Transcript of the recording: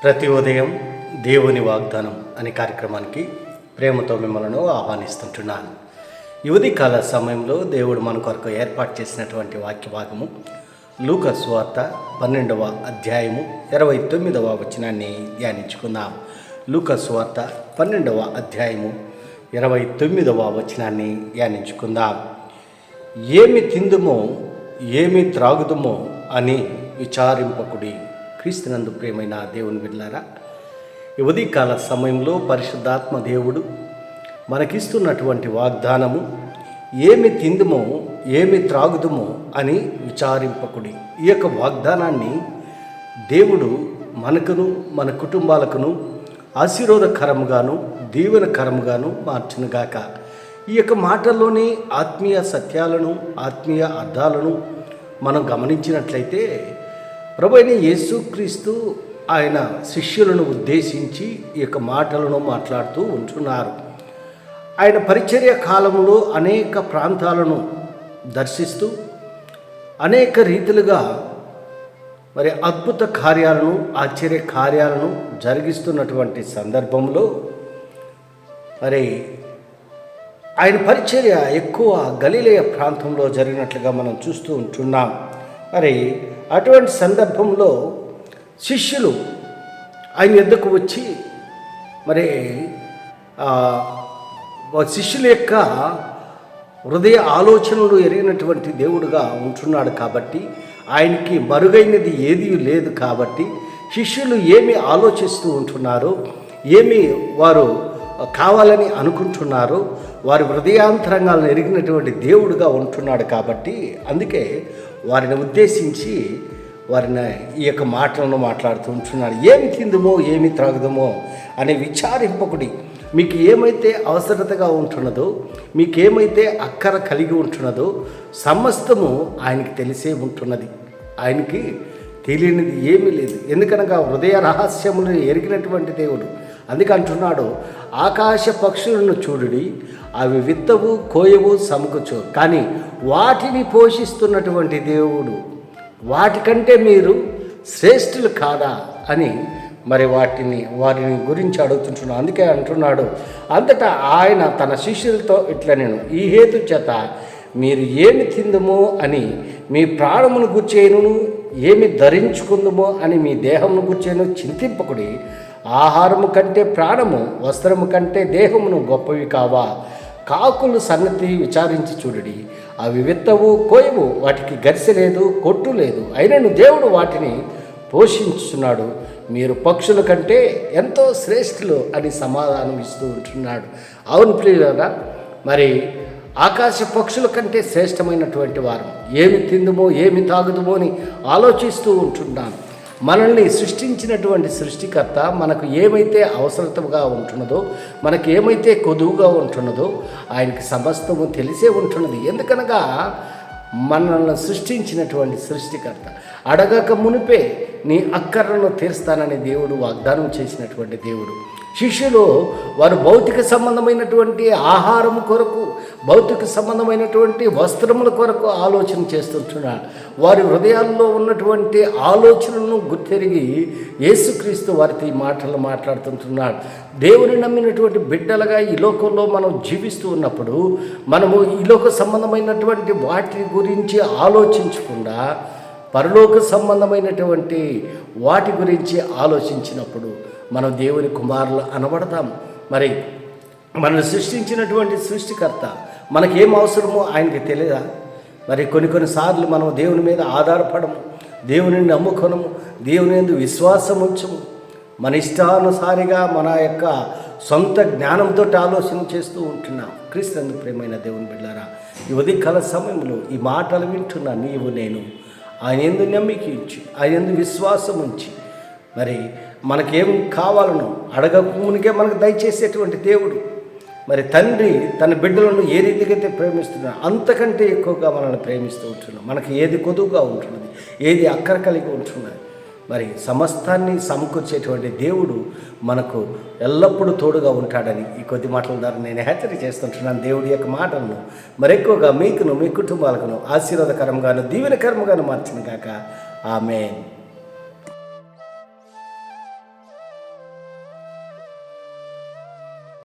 ప్రతి ఉదయం దేవుని వాగ్దానం అనే కార్యక్రమానికి ప్రేమతో మిమ్మల్ని ఆహ్వానిస్తుంటున్నాను. ఈ ఉదయకాల సమయంలో దేవుడు మన కొరకు ఏర్పాటు చేసినటువంటి వాక్య భాగము లూకా సువార్త 12వ అధ్యాయము 29వ వచనాన్ని ధ్యానించుకుందాం. లూకా సువార్త 12వ అధ్యాయము 29వ వచనాన్ని ధ్యానించుకుందాం. ఏమి తిందుమో ఏమి త్రాగుదుమో అని విచారింపకుడి. క్రీస్తునందు ప్రియమైన దేవుని బిడ్డలారా, ఈ ఉదయకాల సమయంలో పరిశుద్ధాత్మ దేవుడు మనకిస్తున్నటువంటి వాగ్దానము ఏమి తిందుమో ఏమి త్రాగుదుమో అని విచారింపకుడి. ఈ యొక్క వాగ్దానాన్ని దేవుడు మనకును మన కుటుంబాలకును ఆశీర్వాదకరముగాను దీవెనకరముగాను మార్చునుగాక. ఈ యొక్క మాటల్లోని ఆత్మీయ సత్యాలను ఆత్మీయ అర్థాలను మనం గమనించినట్లయితే ప్రభువైన యేసుక్రీస్తు ఆయన శిష్యులను ఉద్దేశించి ఈ యొక్క మాటలను మాట్లాడుతూ ఉంటున్నారు. ఆయన పరిచర్య కాలంలో అనేక ప్రాంతాలను దర్శిస్తూ అనేక రీతిలుగా మరి అద్భుత కార్యాలను ఆశ్చర్య కార్యాలను జరిగిస్తున్నటువంటి సందర్భంలో మరి ఆయన పరిచర్య ఎక్కువ గలిలయ ప్రాంతంలో జరిగినట్లుగా మనం చూస్తూ ఉంటున్నాం. మరి అటువంటి సందర్భంలో శిష్యులు ఆయన యొద్దకు వచ్చి మరి శిష్యుల యొక్క హృదయ ఆలోచనలు ఎరిగినటువంటి దేవుడుగా ఉంటున్నాడు కాబట్టి ఆయనకి మరుగైనది ఏదీ లేదు. కాబట్టి శిష్యులు ఏమి ఆలోచిస్తూ ఉంటున్నారో, ఏమి వారు కావాలని అనుకుంటున్నారో వారి హృదయాంతరంగాలను ఎరిగినటువంటి దేవుడుగా ఉంటున్నాడు. కాబట్టి అందుకే వారిని ఉద్దేశించి వారిని ఈ యొక్క మాటలను మాట్లాడుతూ ఉంటున్నాడు. ఏమి తిందుమో ఏమి త్రాగుదమో అని విచారింపకుడి. మీకు ఏమైతే అవసరతగా ఉంటున్నదో, మీకేమైతే అక్కర కలిగి ఉంటున్నదో సమస్తము ఆయనకి తెలిసే ఉంటున్నది. ఆయనకి తెలియనిది ఏమీ లేదు. ఎందుకనగా హృదయ రహస్యములను ఎరిగినటువంటి దేవుడు. అందుకే అంటున్నాడు, ఆకాశ పక్షులను చూడుడి, అవి విత్తవు కోయవు సమకూర్చు, కానీ వాటిని పోషిస్తున్నటువంటి దేవుడు. వాటికంటే మీరు శ్రేష్ఠులు కాదా అని మరి వారిని గురించి అడుగుతుంటున్నాడు. అందుకే అంటున్నాడు, అంతటా ఆయన తన శిష్యులతో ఇట్లా నేను ఈ హేతు చేత మీరు ఏమి తిందుమో అని మీ ప్రాణమును గుర్చేను, ఏమి ధరించుకుందుమో అని మీ దేహమును గుర్చేను చింతింపకుడి. ఆహారము కంటే ప్రాణము, వస్త్రము కంటే దేహమును గొప్పవి కావా? కాకులు సంగతి విచారించి చూడుడి, అవి విత్తవు కోయవు, వాటికి గరిసె లేదు, కొట్టు లేదు, అయినను దేవుడు వాటిని పోషించుతున్నాడు. మీరు పక్షుల కంటే ఎంతో శ్రేష్ఠులు అని సమాధానం ఇస్తూ ఉంటున్నాడు. అవును ప్రియులారా, మరి ఆకాశ పక్షుల కంటే శ్రేష్టమైనటువంటి వారు ఏమి తిందుమో ఏమి తాగుదుమో అని ఆలోచిస్తూ ఉంటున్నాను. మనల్ని సృష్టించినటువంటి సృష్టికర్త మనకు ఏమైతే అవసరతగా ఉంటున్నదో, మనకు ఏమైతే కొదువుగా ఉంటున్నదో ఆయనకి సమస్తము తెలిసే ఉంటున్నది. ఎందుకనగా మనల్ని సృష్టించినటువంటి సృష్టికర్త అడగక మునిపే నీ అక్కర్లను తీరుస్తానని దేవుడు వాగ్దానం చేసినటువంటి దేవుడు. శిష్యులు వారు భౌతిక సంబంధమైనటువంటి ఆహారం కొరకు, భౌతిక సంబంధమైనటువంటి వస్త్రముల కొరకు ఆలోచన చేస్తుంటున్నారు. వారి హృదయాల్లో ఉన్నటువంటి ఆలోచనలను గుర్తెరిగి యేసుక్రీస్తు వారితో ఈ మాటలు మాట్లాడుతుంటున్నాడు. దేవుని నమ్మినటువంటి బిడ్డలుగా ఈ లోకంలో మనం జీవిస్తూ ఉన్నప్పుడు మనము ఈ లోక సంబంధమైనటువంటి వాటి గురించి ఆలోచించకుండా పరలోక సంబంధమైనటువంటి వాటి గురించి ఆలోచించినప్పుడు మనం దేవుని కుమారులు అనబడతాం. మరి మనల్ని సృష్టించినటువంటి సృష్టికర్త మనకేం అవసరమో ఆయనకి తెలియదా? మరి కొన్నిసార్లు మనం దేవుని మీద ఆధారపడము, దేవుని నమ్ముకొనము, దేవుని యందు విశ్వాసం ఉంచము, మన ఇష్టానుసారిగా మన యొక్క సొంత జ్ఞానంతో ఆలోచన చేస్తూ ఉంటున్నాం. క్రీస్తునందు ప్రియమైన దేవుని బిడ్డలారా, ఈ ఉదయకాల సమయంలో ఈ మాటలు వింటున్నా నీవు నేను ఆయన యందు నమ్మిక ఇచ్చి, ఆయన యందు విశ్వాసం ఉంచి, మరి మనకేం కావాలనో అడగకమునికే మనకు దయచేసేటువంటి దేవుడు. మరి తండ్రి తన బిడ్డలను ఏ రీతిగా అయితే ప్రేమిస్తున్నాడు అంతకంటే ఎక్కువగా మనల్ని ప్రేమిస్తూ ఉంటున్నాం. మనకి ఏది కొదువుగా ఉంటున్నది, ఏది అక్కర కలిగి ఉంటున్నది, మరి సమస్తాన్ని సమకూర్చేటువంటి దేవుడు మనకు ఎల్లప్పుడూ తోడుగా ఉంటాడని ఈ కొద్ది మాటల ద్వారా నేను హెచ్చరిక చేస్తుంటున్నాను. దేవుడి యొక్క మాటలను మరెక్కువగా మీకును మీ కుటుంబాలకును ఆశీర్వాదకరంగాను దీవెనకరంగాను మార్చిన గాక. ఆమేన్.